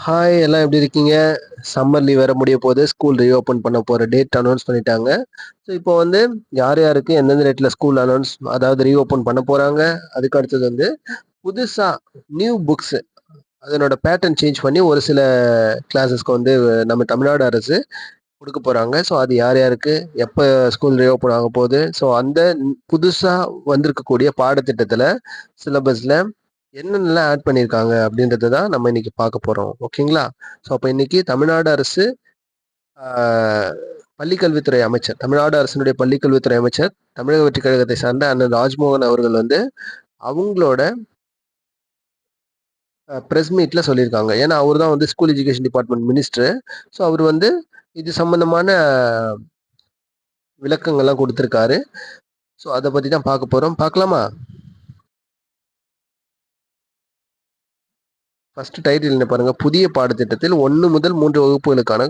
Hi எல்லாம் எப்படி இருக்கீங்க? சம்மர் லீவ் வேற முடிய போகுது. ஸ்கூல் ரீஓப்பன் பண்ண போற டேட் அனௌன்ஸ் பண்ணிட்டாங்க. ஸோ இப்போ வந்து யார் யாருக்கு எந்தெந்த டேட்ல ஸ்கூல் அதாவது ரீஓப்பன் பண்ண போறாங்க. அதுக்கு அடுத்தது வந்து புதுசா நியூ புக்ஸ் அதனோட பேட்டர்ன் சேஞ்ச் பண்ணி ஒரு சில கிளாஸஸ்க்கு வந்து நம்ம தமிழ்நாடு அரசு குடுக்க போறாங்க. ஸோ அது யார் யாருக்கு எப்ப ஸ்கூல் ரீஓப்பன் ஆக போகுது. ஸோ அந்த புதுசா வந்திருக்கக்கூடிய பாடத்திட்டத்துல சிலபஸ்ல என்னென்னலாம் ஆட் பண்ணியிருக்காங்க அப்படின்றத தான் நம்ம இன்னைக்கு பார்க்க போறோம். ஓகேங்களா? ஸோ அப்ப இன்னைக்கு தமிழ்நாடு அரசு ஆ பள்ளிக்கல்வித்துறை அமைச்சர், தமிழ்நாடு அரசினுடைய பள்ளிக்கல்வித்துறை அமைச்சர், தமிழக வெற்றிக் கழகத்தை சார்ந்த அண்ணன் ராஜ்மோகன் அவர்கள் வந்து அவங்களோட பிரஸ் மீட்ல சொல்லியிருக்காங்க. ஏன்னா அவர் தான் வந்து school education department minister. So அவர் வந்து இது சம்பந்தமான விளக்கங்கள்லாம் குடுத்திருக்காரு. ஸோ அத பத்தி தான் பார்க்க போறோம். பார்க்கலாமா? ஃபர்ஸ்ட் டைட்டில் என்ன பாருங்க. புதிய பாடத்திட்டத்தில் 1 முதல் 3 வகுப்புகளுக்கான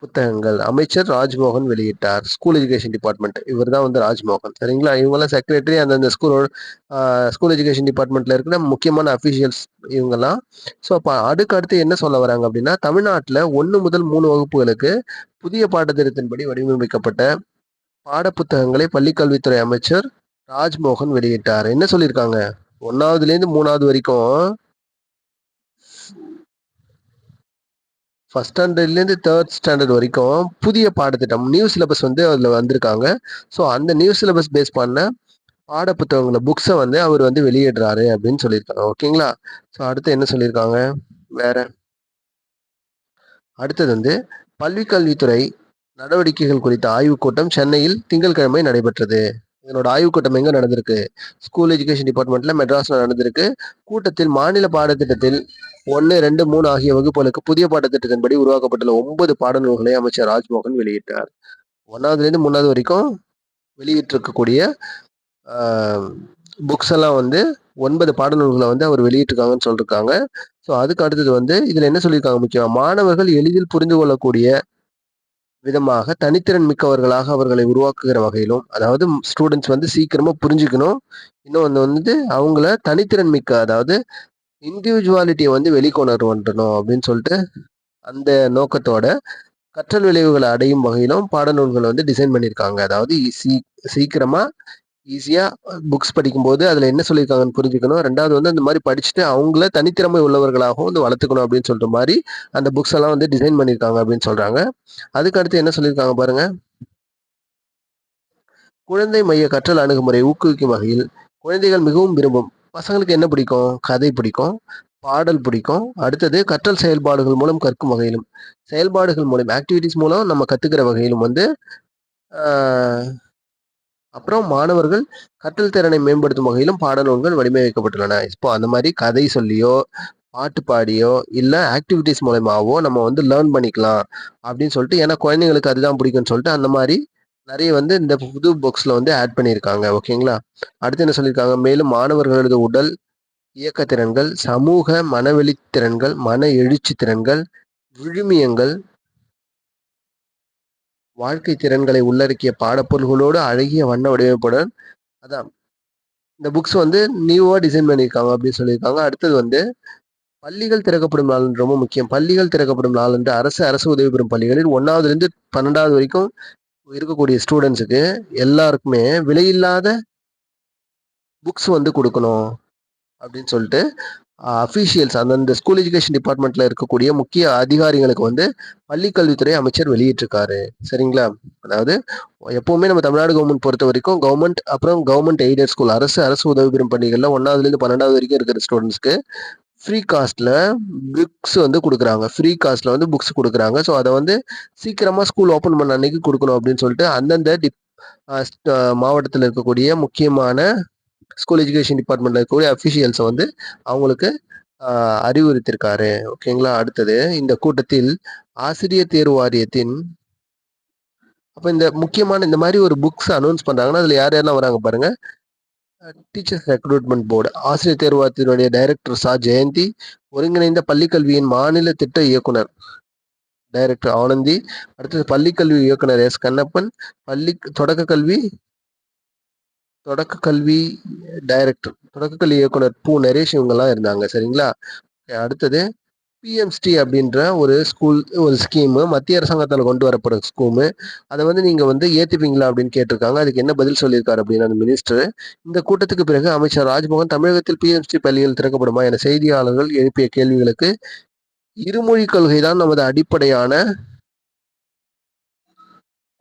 புத்தகங்கள் அமைச்சர் ராஜ்மோகன் வெளியிட்டார். ஸ்கூல் எஜுகேஷன் டிபார்ட்மெண்ட் இவர் தான் வந்து ராஜ்மோகன். சரிங்களா? இவங்கெல்லாம் செக்ரட்டரி அந்தந்த ஸ்கூல் எஜுகேஷன் டிபார்ட்மெண்ட்ல இருக்கிற முக்கியமான அஃபிஷியல்ஸ் இவங்கெல்லாம். ஸோ அப்ப அடுத்து என்ன சொல்ல வராங்க அப்படின்னா, தமிழ்நாட்டுல 1 முதல் 3 வகுப்புகளுக்கு புதிய பாடத்திட்டத்தின்படி வடிவமைக்கப்பட்ட பாடப்புத்தகங்களை பள்ளிக்கல்வித்துறை அமைச்சர் ராஜ்மோகன் வெளியிட்டார். என்ன சொல்லியிருக்காங்க? 1வதுலேருந்து 3வது வரைக்கும் ஃபர்ஸ்ட் ஸ்டாண்டர்ட்லேருந்து தேர்ட் ஸ்டாண்டர்ட் வரைக்கும் புதிய பாடத்திட்டம் நியூ சிலபஸ் வந்து அதில் வந்திருக்காங்க. ஸோ அந்த நியூ சிலபஸ் பேஸ் பண்ண பாட புத்தகங்களை புக்ஸை வந்து அவர் வந்து வெளியிடுறாரு அப்படின்னு சொல்லியிருக்காங்க. ஓகேங்களா? ஸோ அடுத்து என்ன சொல்லியிருக்காங்க வேற? அடுத்தது வந்து பள்ளிக்கல்வித்துறை நடவடிக்கைகள் குறித்த ஆய்வுக் கூட்டம் சென்னையில் திங்கட்கிழமை நடைபெற்றது. இதனோட ஆய்வுக் கூட்டம் எங்க நடந்திருக்கு? ஸ்கூல் எஜுகேஷன் டிபார்ட்மெண்ட்ல மெட்ராஸ்ல நடந்திருக்கு. கூட்டத்தில் மாநில பாடத்திட்டத்தில் 1, 2, 3 ஆகிய வகுப்புகளுக்கு புதிய பாடத்திட்டத்தின்படி உருவாக்கப்பட்டுள்ள 9 பாடநூல்களை அமைச்சர் ராஜ்மோகன் வெளியிட்டார். 1வதுலேருந்து 3வது வரைக்கும் வெளியிட்டிருக்கக்கூடிய புக்ஸ் எல்லாம் வந்து 9 பாடநூல்களை வந்து அவர் வெளியிட்டிருக்காங்கன்னு சொல்லியிருக்காங்க. ஸோ அதுக்கு அடுத்தது வந்து இதுல என்ன சொல்லியிருக்காங்க முக்கியமா, மாணவர்கள் எளிதில் புரிந்து கொள்ளக்கூடிய விதமாக தனித்திறன் மிக்கவர்களாக அவர்களை உருவாக்குகிற வகையிலும், அதாவது ஸ்டூடெண்ட்ஸ் வந்து சீக்கிரமா புரிஞ்சுக்கணும். இன்னொன்னு வந்து அவங்கள தனித்திறன் மிக்க, அதாவது இண்டிவிஜுவாலிட்டியை வந்து வெளிக்கொணரணும் அப்படின்னு சொல்லிட்டு அந்த நோக்கத்தோட கற்றல் விளைவுகளை அடையும் வகையிலும் பாடநூல்களை வந்து டிசைன் பண்ணியிருக்காங்க. அதாவது சீக்கிரமா ஈஸியா புக்ஸ் படிக்கும்போது அதுல என்ன சொல்லியிருக்காங்கன்னு புரிஞ்சுக்கணும். 2வது வந்து அந்த மாதிரி படிச்சுட்டு அவங்கள தனித்திறமை உள்ளவர்களாகவும் வந்து வளர்த்துக்கணும் அப்படின்னு சொல்ற மாதிரி அந்த புக்ஸ் எல்லாம் வந்து டிசைன் பண்ணியிருக்காங்க அப்படின்னு சொல்றாங்க. அதுக்கு அடுத்து என்ன சொல்லியிருக்காங்க பாருங்க. குழந்தை மைய கற்றல் அணுகுமுறை ஊக்குவிக்கும் வகையில் குழந்தைகள் மிகவும் விரும்பும், பசங்களுக்கு என்ன பிடிக்கும்? கதை பிடிக்கும், பாடல் பிடிக்கும். அடுத்தது கற்றல் செயல்பாடுகள் மூலம் கற்கும் வகையிலும், செயல்பாடுகள் மூலம் ஆக்டிவிட்டிஸ் மூலம் நம்ம கத்துக்கிற வகையிலும் வந்து அப்புறம் மாணவர்கள் கற்றல் திறனை மேம்படுத்தும் வகையிலும் பாடநூல்கள் வடிவமைக்கப்பட்டுள்ளன. இப்போ அந்த மாதிரி கதை சொல்லியோ, பாட்டு பாடியோ, இல்ல ஆக்டிவிட்டிஸ் மூலமாவோ நம்ம வந்து லேர்ன் பண்ணிக்கலாம் அப்படின்னு சொல்லிட்டு, ஏன்னா குழந்தைங்களுக்கு அதுதான் பிடிக்கும்னு சொல்லிட்டு அந்த மாதிரி நிறைய வந்து இந்த புது புக்ஸ்ல வந்து ஆட் பண்ணியிருக்காங்க. ஓகேங்களா? அடுத்து என்ன சொல்லியிருக்காங்க? மேலும் மாணவர்களது உடல் இயக்க திறன்கள், சமூக மனவெளி திறன்கள், மன எழுச்சி திறன்கள், விழுமியங்கள், வாழ்க்கை திறன்களை உள்ளடக்கிய பாடப்பொருள்களோடு அழகிய வண்ண வடிவமைப்புடன் அதான் இந்த புக்ஸ் வந்து நியூவா டிசைன் பண்ணியிருக்காங்க அப்படின்னு சொல்லியிருக்காங்க. அடுத்தது வந்து பள்ளிகள் திறக்கப்படும் நாள் ரொம்ப முக்கியம். பள்ளிகள் திறக்கப்படும் நாள் என்று அரசு உதவி பெறும் பள்ளிகளில் 1வதுலேருந்து 12வது வரைக்கும் இருக்கக்கூடிய ஸ்டூடெண்ட்ஸுக்கு எல்லாருக்குமே விலையில்லாத புக்ஸ் வந்து கொடுக்கணும் அப்படின்னு சொல்லிட்டு அஃபீஷியல்ஸ் அந்தந்த ஸ்கூல் எஜுகேஷன் டிபார்ட்மெண்ட்ல இருக்கக்கூடிய முக்கிய அதிகாரிகளுக்கு வந்து பள்ளிக்கல்வித்துறை அமைச்சர் வெளியிட்டிருக்காரு. சரிங்களா? அதாவது எப்பவுமே நம்ம தமிழ்நாடு கவர்மெண்ட் பொறுத்த வரைக்கும் கவர்மெண்ட் அப்புறம் கவர்மெண்ட் எய்டட் ஸ்கூல் அரசு உதவி பெறும் பள்ளிகள்ல 1வதுலேருந்து 12வது வரைக்கும் இருக்கிற ஸ்டூடெண்ட்ஸ்க்கு ஃப்ரீ காஸ்ட்ல புக்ஸ் வந்து கொடுக்குறாங்க. ஃப்ரீ காஸ்ட்ல வந்து புக்ஸ் கொடுக்குறாங்க. ஸோ அதை வந்து சீக்கிரமா ஸ்கூல் ஓப்பன் பண்ண அன்னைக்கு கொடுக்கணும் அப்படின்னு சொல்லிட்டு அந்தந்த மாவட்டத்தில் இருக்கக்கூடிய முக்கியமான ஸ்கூல் எஜுகேஷன் டிபார்ட்மெண்ட்ல இருக்கக்கூடிய அஃபிஷியல்ஸை வந்து அவங்களுக்கு அறிவுறுத்திருக்காரு. ஓகேங்களா? அடுத்தது இந்த கூட்டத்தில் ஆசிரியர் தேர்வு வாரியத்தின் அப்ப இந்த முக்கியமான இந்த மாதிரி ஒரு புக்ஸ் அனௌன்ஸ் பண்றாங்கன்னா அதுல யார் யாரெல்லாம் வராங்க பாருங்க. டீச்சர்ஸ் ரெக்ரூட்மெண்ட் போர்டு, ஆசிரியர் தேர்வு வாரியத்தினுடைய டைரக்டர் ஜெயந்தி, ஒருங்கிணைந்த பள்ளிக்கல்வியின் மாநில திட்ட இயக்குனர் டைரக்டர் ஆனந்தி, அடுத்தது பள்ளிக்கல்வி இயக்குனர் கண்ணப்பன், தொடக்க கல்வி டைரக்டர் தொடக்கக்கல்வி இயக்குனர் நரேஷ் இவங்கெல்லாம் இருந்தாங்க. சரிங்களா? அடுத்தது பிஎம்ஸ்டி அப்படின்ற ஒரு ஸ்கீமு மத்திய அரசாங்கத்தால் கொண்டு வரப்படும் ஸ்கீமு. அதை வந்து நீங்க வந்து ஏத்துப்பீங்களா அப்படின்னு கேட்டிருக்காங்க. அதுக்கு என்ன பதில் சொல்லியிருக்காரு அப்படின்னா அந்த மினிஸ்டர், இந்த கூட்டத்துக்கு பிறகு அமைச்சர் ராஜ்மோகன் தமிழகத்தில் பிஎம்ஸ்டி பள்ளிகள் திறக்கப்படுமா என செய்தியாளர்கள் எழுப்பிய கேள்விகளுக்கு இருமொழி கொள்கை தான் நமது அடிப்படையான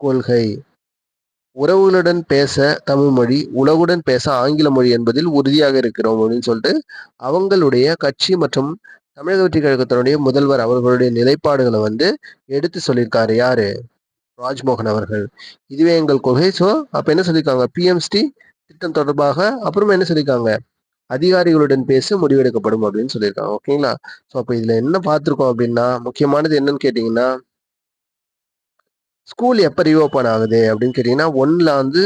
கொள்கை. உறவுகளுடன் பேச தமிழ் மொழி, உலகுடன் பேச ஆங்கில மொழி என்பதில் உறுதியாக இருக்கிறோம் அப்படின்னு சொல்லிட்டு அவங்களுடைய கட்சி மற்றும் தமிழக வெற்றி கழகத்தினுடைய முதல்வர் அவர்களுடைய நிலைப்பாடுகளை வந்து எடுத்து சொல்லியிருக்காரு. யாரு? ராஜ்மோகன் அவர்கள். இதுவே எங்கள் கொள்கை. ஸோ அப்ப என்ன சொல்லியிருக்காங்க? பிஎம்ஸ்டி திட்டம் தொடர்பாக அப்புறமா என்ன சொல்லியிருக்காங்க? அதிகாரிகளுடன் பேசி முடிவெடுக்கப்படும் அப்படின்னு சொல்லியிருக்காங்க. ஓகேங்களா? ஸோ அப்ப இதுல என்ன பார்த்திருக்கோம் அப்படின்னா, முக்கியமானது என்னன்னு கேட்டீங்கன்னா, ஸ்கூல் எப்ப ரீஓப்பன் ஆகுது அப்படின்னு கேட்டீங்கன்னா, வந்து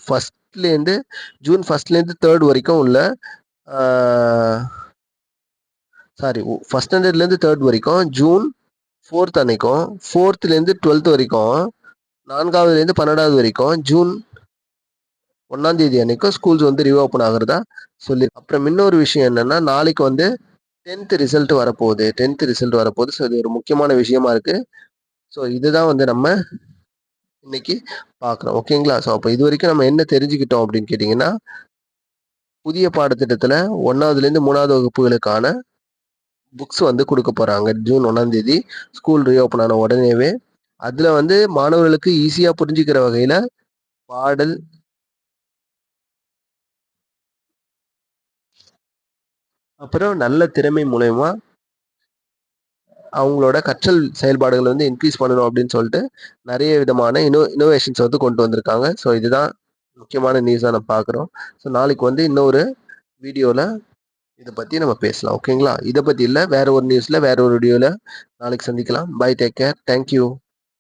ஃபர்ஸ்ட்லேருந்து ஜூன் 1லேருந்து 3 வரைக்கும் உள்ள சாரி ஃபர்ஸ்ட் ஸ்டாண்டர்ட்லேருந்து 3 வரைக்கும் ஜூன் 4th அன்னைக்கும், 4th-லேருந்து 12th வரைக்கும், 4வதுலேருந்து 12வது வரைக்கும் ஜூன் 1ஆம் தேதி அன்னைக்கும் ஸ்கூல்ஸ் வந்து ரீஓப்பன் ஆகுறதா சொல்லி. அப்புறம் இன்னொரு விஷயம் என்னன்னா, நாளைக்கு வந்து 10th ரிசல்ட் வரப்போகுது. 10th ரிசல்ட் வரப்போகுது. ஸோ இது ஒரு முக்கியமான விஷயமா இருக்கு. ஸோ இதுதான் வந்து நம்ம இன்னைக்கு பார்க்குறோம். ஓகேங்களா? ஸோ அப்போ இதுவரைக்கும் நம்ம என்ன தெரிஞ்சுக்கிட்டோம் அப்படின்னு கேட்டிங்கன்னா, புதிய பாடத்திட்டத்தில் 1வதுலேருந்து 3வது வகுப்புகளுக்கான புக்ஸ் வந்து கொடுக்க போகிறாங்க. ஜூன் 1ஆம் தேதி ஸ்கூல் ரீஓப்பன் ஆன உடனேவே. அதில் வந்து மாணவர்களுக்கு ஈஸியாக புரிஞ்சுக்கிற வகையில் பாடல், அப்புறம் நல்ல திறமை மூலயமா அவங்களோட கற்றல் செயல்பாடுகள் வந்து இன்க்ரீஸ் பண்ணணும் அப்படின்னு சொல்லிட்டு நிறைய விதமான இன்னோவேஷன்ஸ் வந்து கொண்டு வந்திருக்காங்க. ஸோ இதுதான் முக்கியமான நியூஸாக நம்ம பார்க்குறோம். ஸோ நாளைக்கு வந்து இன்னொரு வீடியோவில் இதை பற்றி நம்ம பேசலாம். ஓகேங்களா? இதை பற்றி இல்லை, வேற ஒரு நியூஸில் வேற ஒரு வீடியோவில் நாளைக்கு சந்திக்கலாம். Bye, take care, thank you.